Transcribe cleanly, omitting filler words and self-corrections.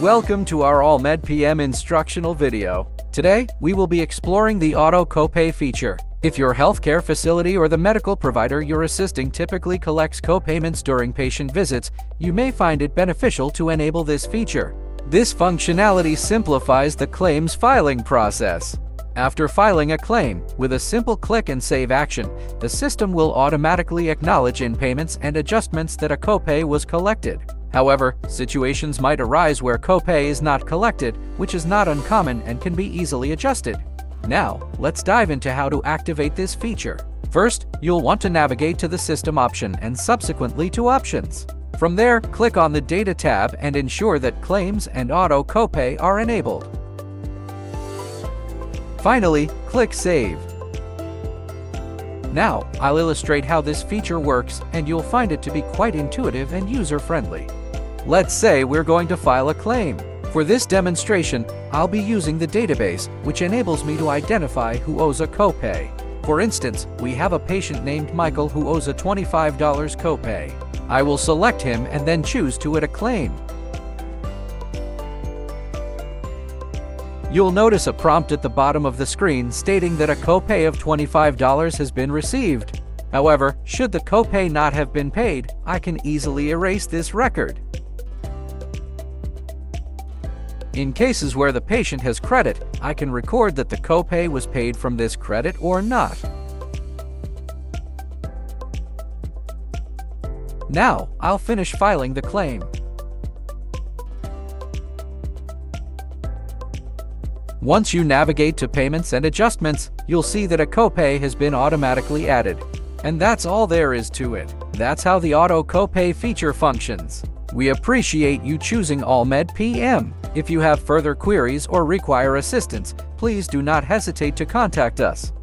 Welcome to our AllMed PM instructional video. Today, we will be exploring the auto copay feature. If your healthcare facility or the medical provider you're assisting typically collects copayments during patient visits, you may find it beneficial to enable this feature. This functionality simplifies the claims filing process. After filing a claim, with a simple click and save action, the system will automatically acknowledge in payments and adjustments that a copay was collected. However, situations might arise where copay is not collected, which is not uncommon and can be easily adjusted. Now, let's dive into how to activate this feature. First, you'll want to navigate to the System option and subsequently to Options. From there, click on the Data tab and ensure that Claims and Auto Copay are enabled. Finally, click Save. Now, I'll illustrate how this feature works, and you'll find it to be quite intuitive and user-friendly. Let's say we're going to file a claim. For this demonstration, I'll be using the database, which enables me to identify who owes a copay. For instance, we have a patient named Michael who owes a $25 copay. I will select him and then choose to add a claim. You'll notice a prompt at the bottom of the screen stating that a copay of $25 has been received. However, should the copay not have been paid, I can easily erase this record. In cases where the patient has credit, I can record that the copay was paid from this credit or not. Now, I'll finish filing the claim. Once you navigate to Payments and Adjustments, you'll see that a copay has been automatically added. And that's all there is to it. That's how the auto copay feature functions. We appreciate you choosing AllMed PM. If you have further queries or require assistance, please do not hesitate to contact us.